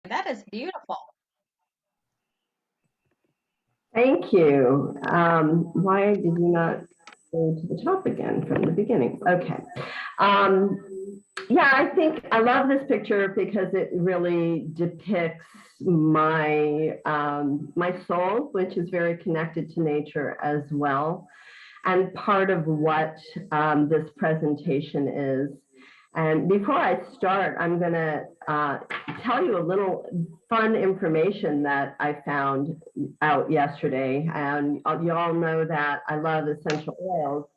That is beautiful. Thank you. Why did you not go to the top again from the beginning? Okay. Um, yeah, I think I love this picture because it really depicts my soul, which is very connected to nature as well, and part of what this presentation is. And before I start, I'm going to tell you a little fun information that I found out yesterday. And you all know that I love essential oils.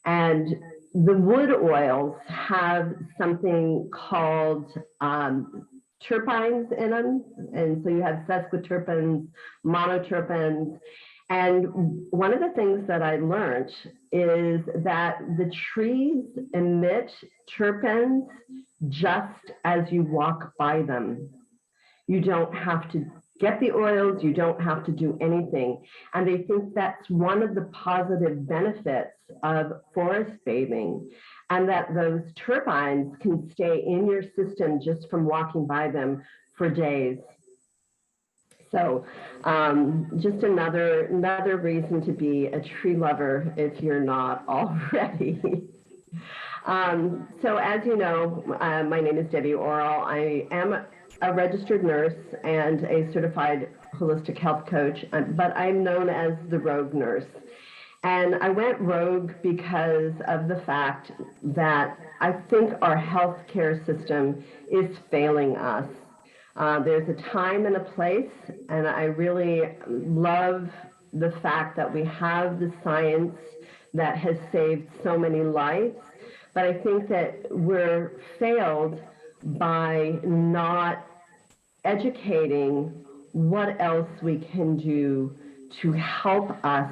And the wood oils have something called terpenes in them. And so you have sesquiterpenes, monoterpenes. And one of the things that I learned is that the trees emit terpenes just as you walk by them. You don't have to get the oils, you don't have to do anything. And they think that's one of the positive benefits of forest bathing, and that those terpenes can stay in your system just from walking by them for days. So just another reason to be a tree lover if you're not already. So as you know, my name is Debbie Orol. I am a registered nurse and a certified holistic health coach, but I'm known as the rogue nurse. And I went rogue because of the fact that I think our healthcare system is failing us. There's a time and a place, and I really love the fact that we have the science that has saved so many lives, but I think that we're failed by not educating what else we can do to help us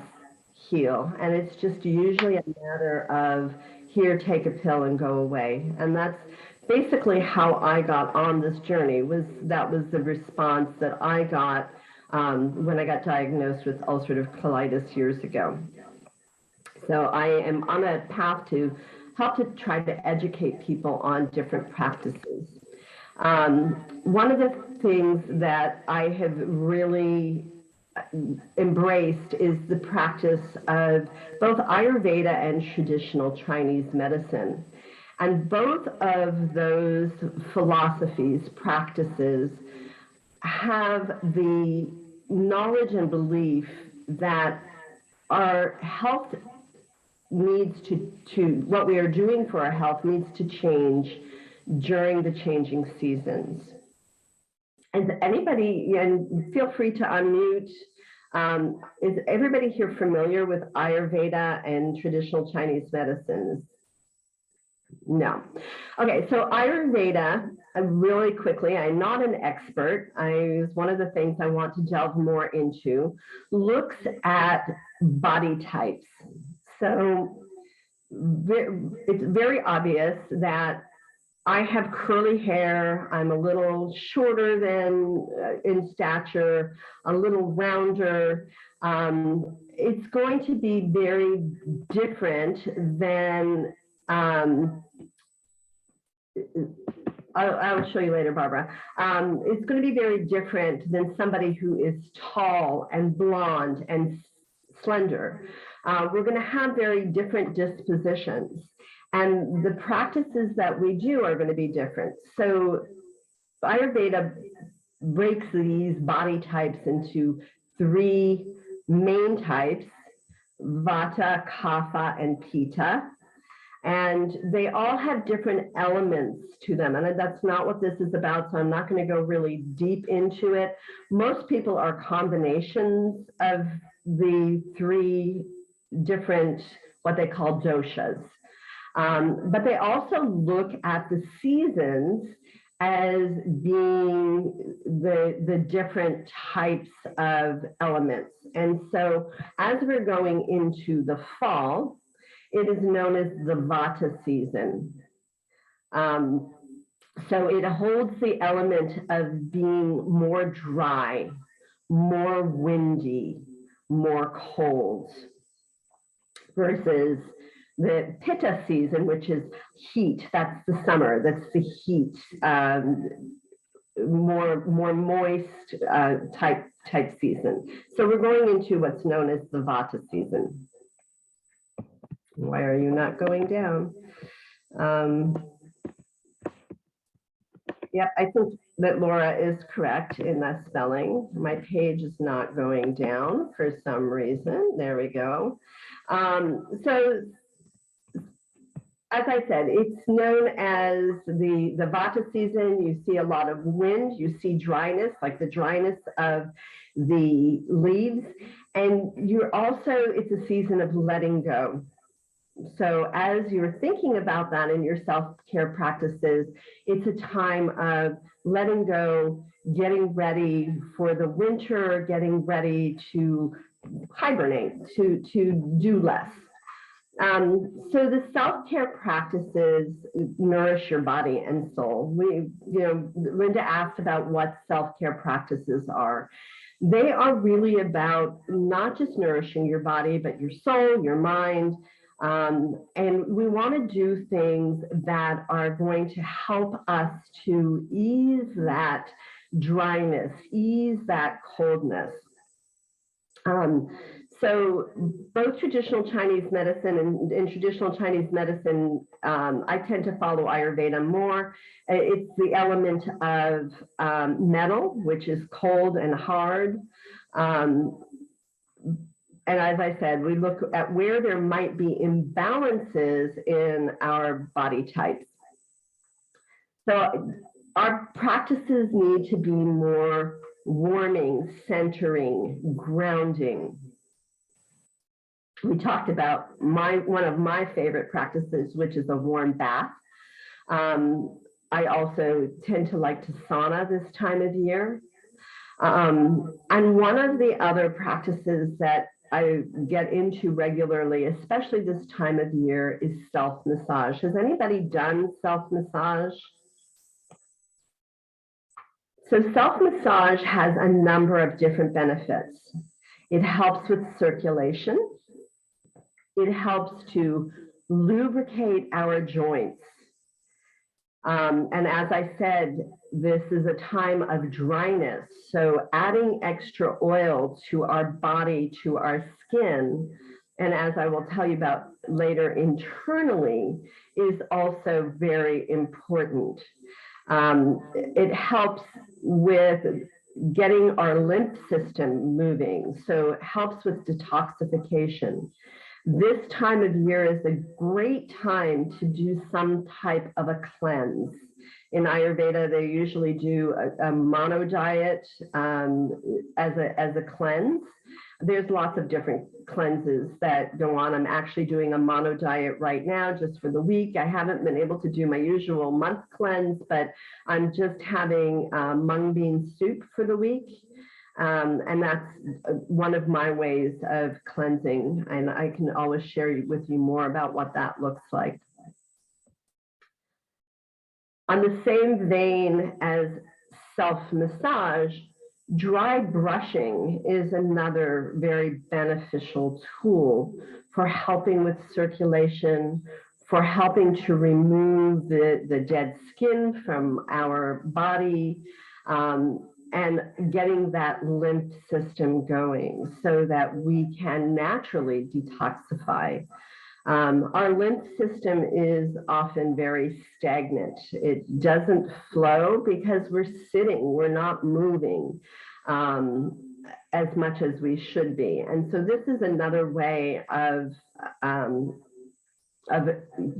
heal. And it's just usually a matter of here, take a pill and go away. And that's basically how I got on this journey. That was the response that I got when I got diagnosed with ulcerative colitis years ago. So I am on a path to help to try to educate people on different practices. One of the things that I have really embraced is the practice of both Ayurveda and traditional Chinese medicine. And both of those philosophies, practices, have the knowledge and belief that our health needs to what we are doing for our health needs to change during the changing seasons. Is anybody, and feel free to unmute, is everybody here familiar with Ayurveda and traditional Chinese medicines? No. Okay, so Ayurveda, really quickly, I'm not an expert. It's one of the things I want to delve more into, looks at body types. So it's very obvious that I have curly hair. I'm a little shorter than in stature, a little rounder. It's going to be very different than I'll show you later, Barbara. It's going to be very different than somebody who is tall and blonde and slender. We're going to have very different dispositions, and the practices that we do are going to be different. So Ayurveda breaks these body types into three main types: Vata, Kapha, and Pitta. And they all have different elements to them. And that's not what this is about, so I'm not going to go really deep into it. Most people are combinations of the three different, what they call doshas. But they also look at the seasons as being the different types of elements. And so as we're going into the fall, it is known as the Vata season. So it holds the element of being more dry, more windy, more cold, versus the Pitta season, which is heat. That's the summer. That's the heat. more moist type season. So we're going into what's known as the Vata season. Why are you not going down? Yep, I think that Laura is correct in that spelling. My page is not going down for some reason. There we go. So as I said, it's known as the Vata season. You see a lot of wind, you see dryness, like the dryness of the leaves. And you're also, it's a season of letting go. So as you're thinking about that in your self-care practices, it's a time of letting go, getting ready for the winter, getting ready to hibernate, to do less. So the self-care practices nourish your body and soul. Linda asked about what self-care practices are. They are really about not just nourishing your body, but your soul, your mind. And we want to do things that are going to help us to ease that dryness, ease that coldness. So both traditional Chinese medicine and in traditional Chinese medicine, I tend to follow Ayurveda more. It's the element of metal, which is cold and hard. And as I said, we look at where there might be imbalances in our body types. So our practices need to be more warming, centering, grounding. We talked about one of my favorite practices, which is a warm bath. I also tend to like to sauna this time of year. And one of the other practices that I get into regularly, especially this time of year, is self-massage. Has anybody done self-massage? So self-massage has a number of different benefits. It helps with circulation. It helps to lubricate our joints. And as I said, this is a time of dryness. So adding extra oil to our body, to our skin, and as I will tell you about later internally, is also very important. It helps with getting our lymph system moving. So it helps with detoxification. This time of year is a great time to do some type of a cleanse. In Ayurveda, they usually do a mono diet as a cleanse. There's lots of different cleanses that go on. I'm actually doing a mono diet right now just for the week. I haven't been able to do my usual month cleanse, but I'm just having mung bean soup for the week. And that's one of my ways of cleansing, and I can always share with you more about what that looks like. On the same vein as self-massage, dry brushing is another very beneficial tool for helping with circulation, for helping to remove the dead skin from our body, and getting that lymph system going so that we can naturally detoxify. Our lymph system is often very stagnant. It doesn't flow because we're sitting, we're not moving as much as we should be. And so this is another way of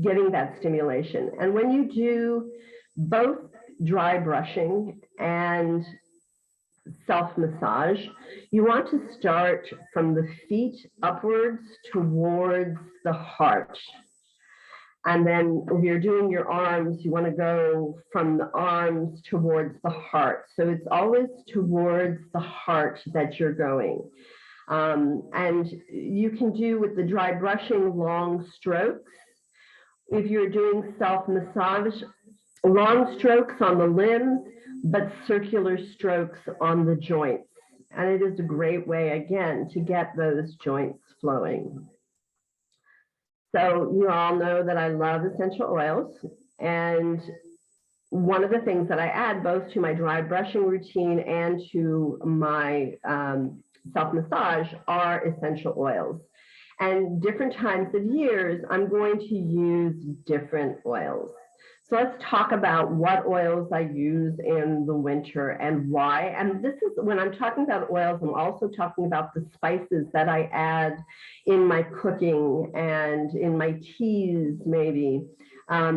getting that stimulation. And when you do both dry brushing and self-massage, you want to start from the feet upwards towards the heart. And then if you're doing your arms, you want to go from the arms towards the heart. So it's always towards the heart that you're going. And you can do with the dry brushing long strokes. If you're doing self-massage, long strokes on the limbs, but circular strokes on the joints. And it is a great way, again, to get those joints flowing. So you all know that I love essential oils, and one of the things that I add both to my dry brushing routine and to my self-massage are essential oils. And different times of years, I'm going to use different oils. So let's talk about what oils I use in the winter and why. And this is, when I'm talking about oils, I'm also talking about the spices that I add in my cooking and in my teas, maybe.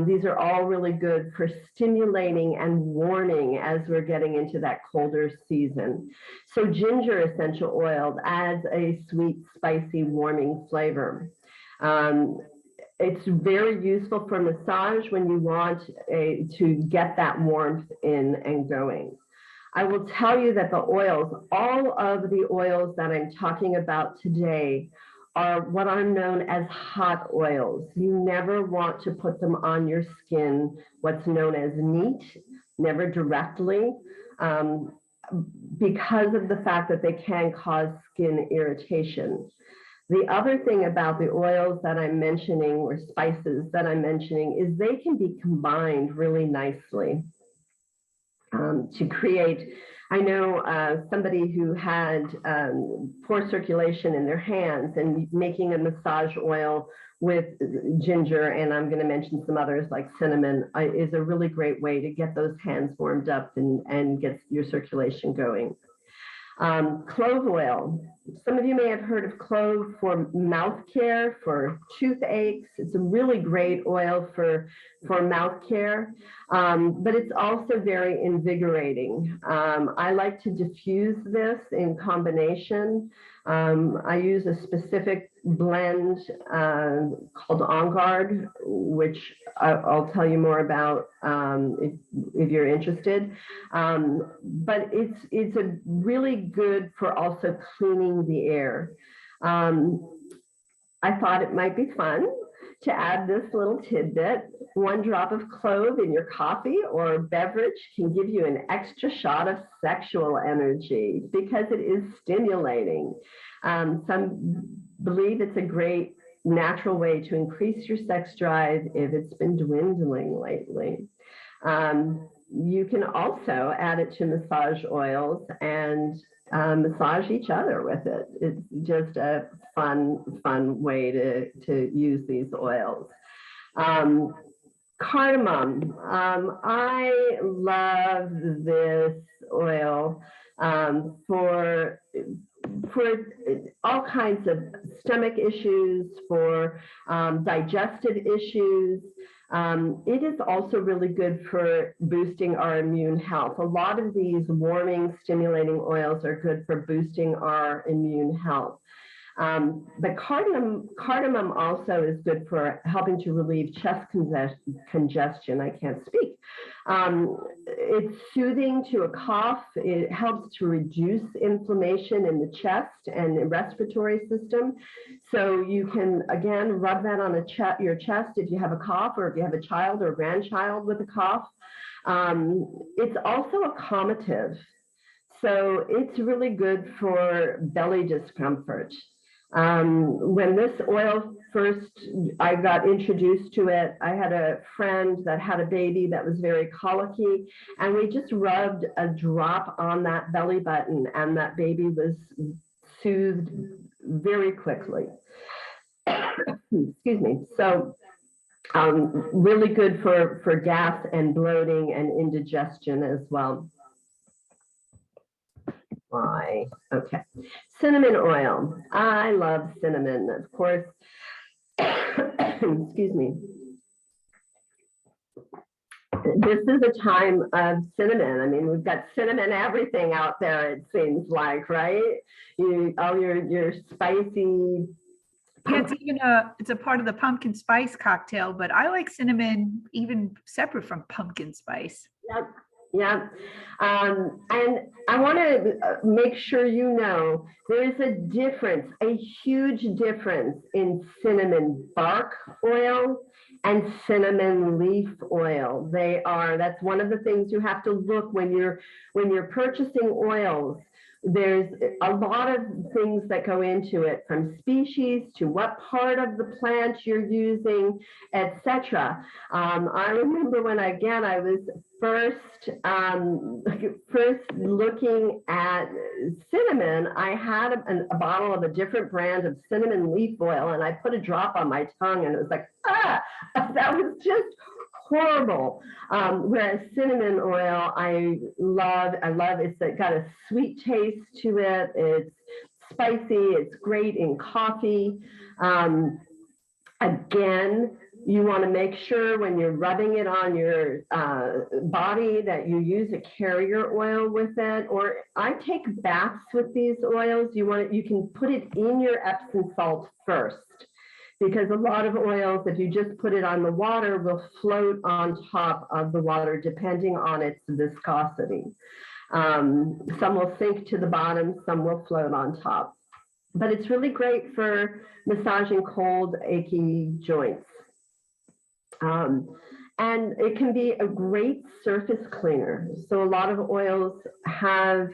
These are all really good for stimulating and warming as we're getting into that colder season. So ginger essential oil adds a sweet, spicy, warming flavor. It's very useful for massage when you want to get that warmth in and going. I will tell you that the oils, all of the oils that I'm talking about today are what are known as hot oils. You never want to put them on your skin, what's known as neat, never directly, because of the fact that they can cause skin irritation. The other thing about the oils that I'm mentioning, or spices that I'm mentioning, is they can be combined really nicely to create. I know somebody who had poor circulation in their hands, and making a massage oil with ginger, and I'm going to mention some others like cinnamon, is a really great way to get those hands warmed up and get your circulation going. Clove oil. Some of you may have heard of clove for mouth care, for toothaches. It's a really great oil for mouth care, but it's also very invigorating. I like to diffuse this in combination. I use a specific blend called On Guard, which I'll tell you more about if you're interested. But it's a really good for also cleaning the air. I thought it might be fun to add this little tidbit. 1 drop of clove in your coffee or beverage can give you an extra shot of sexual energy because it is stimulating. Some believe it's a great natural way to increase your sex drive if it's been dwindling lately. You can also add it to massage oils and massage each other with it. It's just a fun way to use these oils. Cardamom. I love this oil for all kinds of stomach issues, for digestive issues. It is also really good for boosting our immune health. A lot of these warming, stimulating oils are good for boosting our immune health. But cardamom also is good for helping to relieve chest congestion. I can't speak. It's soothing to a cough. It helps to reduce inflammation in the chest and the respiratory system. So you can, again, rub that on your chest if you have a cough, or if you have a child or a grandchild with a cough. It's also a calmative. So it's really good for belly discomfort. When this oil first, I got introduced to it, I had a friend that had a baby that was very colicky, and we just rubbed a drop on that belly button, and that baby was soothed very quickly. Excuse me. So really good for gas and bloating and indigestion as well. Okay. Cinnamon oil. I love cinnamon, of course. Excuse me. This is a time of cinnamon. I mean, we've got cinnamon everything out there, it seems like, right? All your spicy. Yeah, it's a part of the pumpkin spice cocktail, but I like cinnamon even separate from pumpkin spice. Yep. Yeah. And I want to make sure you know there is a difference, a huge difference in cinnamon bark oil and cinnamon leaf oil. That's one of the things you have to look when you're purchasing oils. There's a lot of things that go into it, from species to what part of the plant you're using, etc. I remember when I was first looking at cinnamon, I had a bottle of a different brand of cinnamon leaf oil, and I put a drop on my tongue, and it was like, that was just horrible. Whereas cinnamon oil, I love. It's got a sweet taste to it. It's spicy. It's great in coffee. Again, you want to make sure when you're rubbing it on your body that you use a carrier oil with it. Or I take baths with these oils. You can put it in your Epsom salt first, because a lot of oils, if you just put it on the water, will float on top of the water depending on its viscosity. Some will sink to the bottom, some will float on top. But it's really great for massaging cold, achy joints. And it can be a great surface cleaner. So a lot of oils have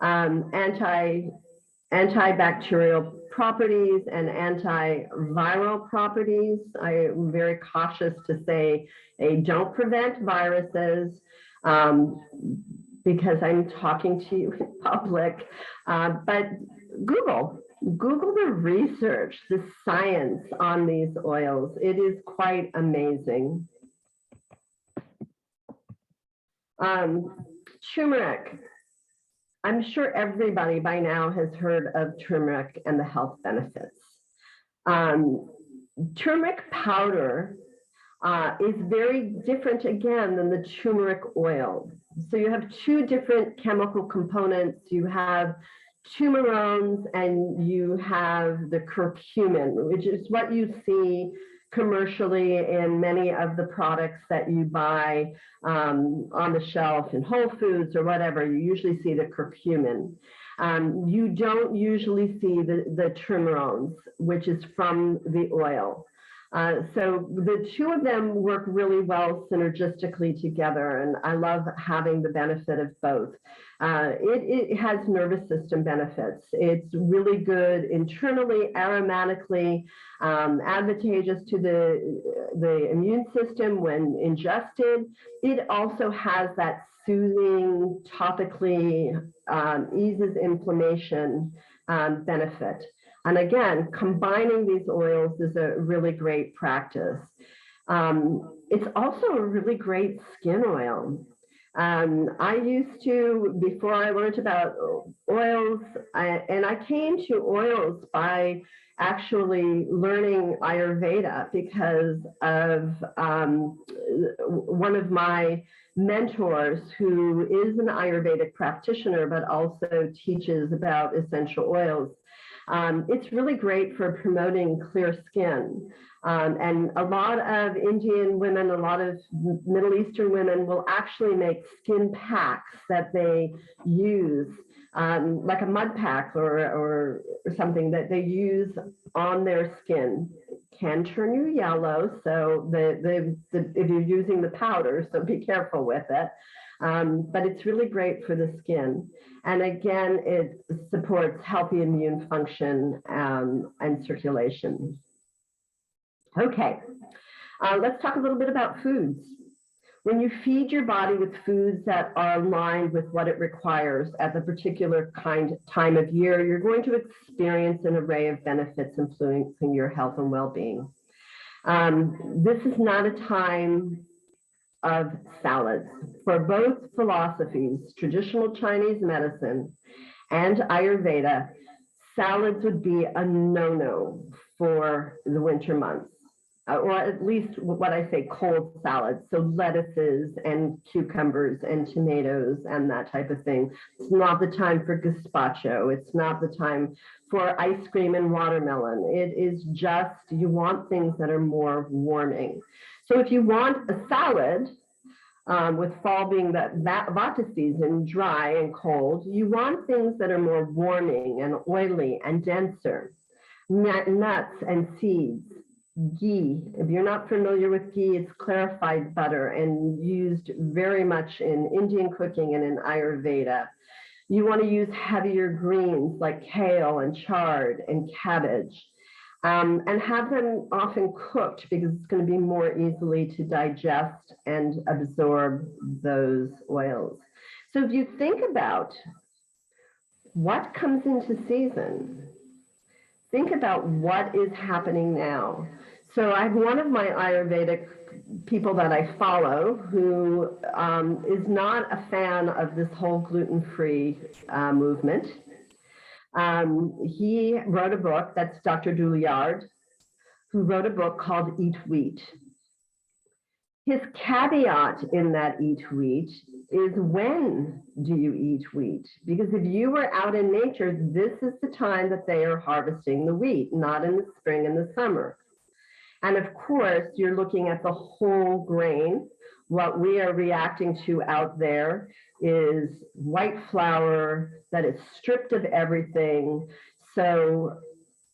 antibacterial properties and antiviral properties. I am very cautious to say they don't prevent viruses, because I'm talking to you in public, but Google the research, the science on these oils. It is quite amazing. Turmeric. I'm sure everybody by now has heard of turmeric and the health benefits. Turmeric powder is very different, again, than the turmeric oil. So you have two different chemical components. You have turmerones and you have the curcumin, which is what you see commercially in many of the products that you buy on the shelf in Whole Foods or whatever. You usually see the curcumin. You don't usually see the turmerones, which is from the oil. So the two of them work really well synergistically together, and I love having the benefit of both. It has nervous system benefits. It's really good internally, aromatically, advantageous to the immune system when ingested. It also has that soothing, topically, eases inflammation benefit. And again, combining these oils is a really great practice. It's also a really great skin oil. I used to, before I learned about oils, and I came to oils by actually learning Ayurveda because of one of my mentors who is an Ayurvedic practitioner, but also teaches about essential oils. It's really great for promoting clear skin. And a lot of Indian women, a lot of Middle Eastern women will actually make skin packs that they use, like a mud pack or something that they use on their skin. Can turn you yellow, so if you're using the powder, so be careful with it. But it's really great for the skin. And again, it supports healthy immune function and circulation. Okay, let's talk a little bit about foods. When you feed your body with foods that are aligned with what it requires at the particular time of year, you're going to experience an array of benefits influencing your health and well-being. This is not a time of salads. For both philosophies, traditional Chinese medicine and Ayurveda, salads would be a no-no for the winter months, or at least what I say cold salads, so lettuces and cucumbers and tomatoes and that type of thing. It's not the time for gazpacho. It's not the time for ice cream and watermelon. It is just, you want things that are more warming. So if you want a salad, with fall being that vata season, dry and cold, you want things that are more warming and oily and denser. Nuts and seeds, ghee. If you're not familiar with ghee, it's clarified butter and used very much in Indian cooking and in Ayurveda. You want to use heavier greens like kale and chard and cabbage. and have them often cooked because it's going to be more easily to digest and absorb those oils. So if you think about what comes into season, think about what is happening now. So I have one of my Ayurvedic people that I follow who is not a fan of this whole gluten-free movement. He wrote a book, that's Dr. Douillard, who wrote a book called Eat Wheat. His caveat in that eat wheat is, when do you eat wheat? Because if you were out in nature, this is the time that they are harvesting the wheat, not in the spring and the summer. And of course, you're looking at the whole grain. What we are reacting to out there is white flour that is stripped of everything. So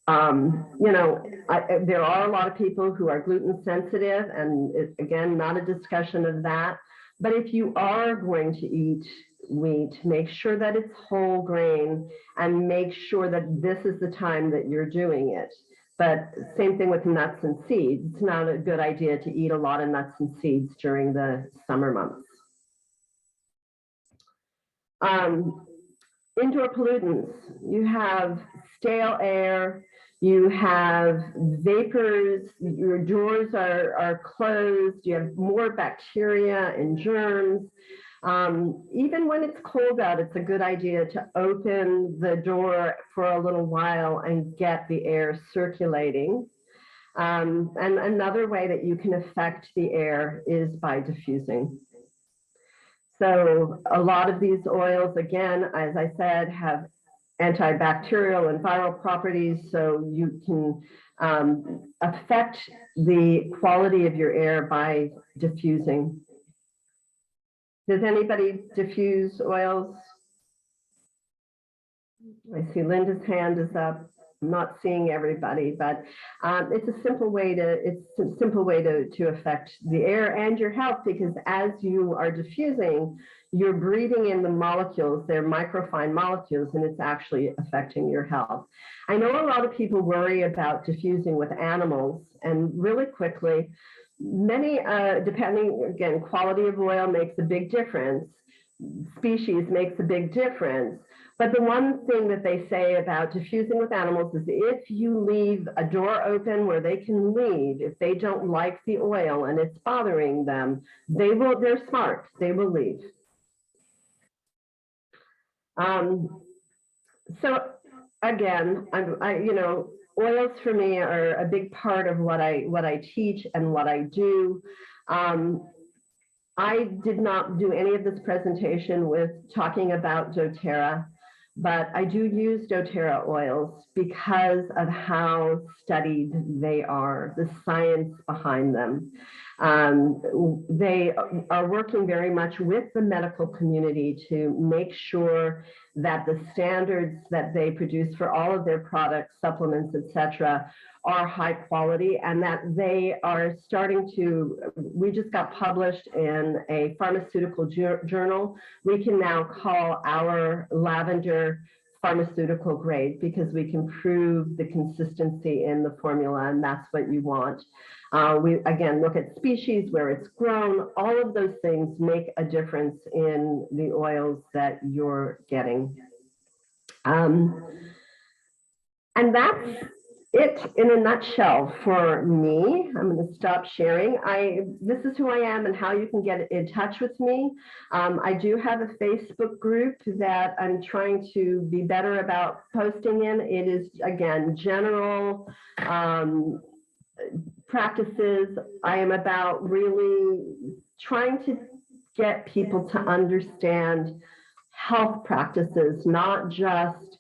there are a lot of people who are gluten sensitive, and again, not a discussion of that. But if you are going to eat wheat, make sure that it's whole grain and make sure that this is the time that you're doing it. But same thing with nuts and seeds. It's not a good idea to eat a lot of nuts and seeds during the summer months. Indoor pollutants, you have stale air, you have vapors, your doors are closed, you have more bacteria and germs. Even when it's cold out, it's a good idea to open the door for a little while and get the air circulating. And another way that you can affect the air is by diffusing. So a lot of these oils, again, as I said, have antibacterial and viral properties, so you can affect the quality of your air by diffusing. Does anybody diffuse oils? I see Linda's hand is up. I'm not seeing everybody, but it's a simple way to affect the air and your health, because as you are diffusing, you're breathing in the molecules, they're microfine molecules, and it's actually affecting your health. I know a lot of people worry about diffusing with animals, and really quickly, many, depending, again, quality of oil makes a big difference, species makes a big difference. But the one thing that they say about diffusing with animals is, if you leave a door open where they can leave, if they don't like the oil and it's bothering them, they're smart, they will leave. So again, oils for me are a big part of what I teach and what I do. I did not do any of this presentation with talking about doTERRA, but I do use doTERRA oils because of how studied they are, the science behind them. They are working very much with the medical community to make sure that the standards that they produce for all of their products, supplements, etc., are high quality, and that they are starting to, we just got published in a pharmaceutical journal. We can now call our lavender pharmaceutical grade because we can prove the consistency in the formula, and that's what you want. We again look at species, where it's grown. All of those things make a difference in the oils that you're getting. And that's it in a nutshell for me. I'm going to stop sharing. This is who I am and how you can get in touch with me. I do have a Facebook group that I'm trying to be better about posting in. It is, again, general practices. I am about really trying to get people to understand health practices, not just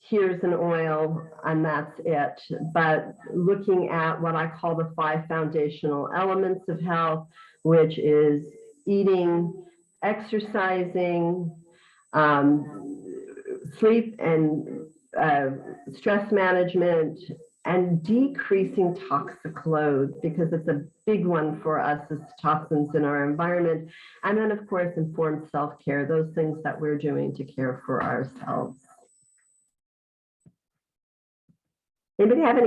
here's an oil and that's it, but looking at what I call the 5 foundational elements of health, which is eating, exercising, sleep and stress management, and decreasing toxic load, because it's a big one for us as toxins in our environment. And then, of course, informed self-care, those things that we're doing to care for ourselves. Anybody have any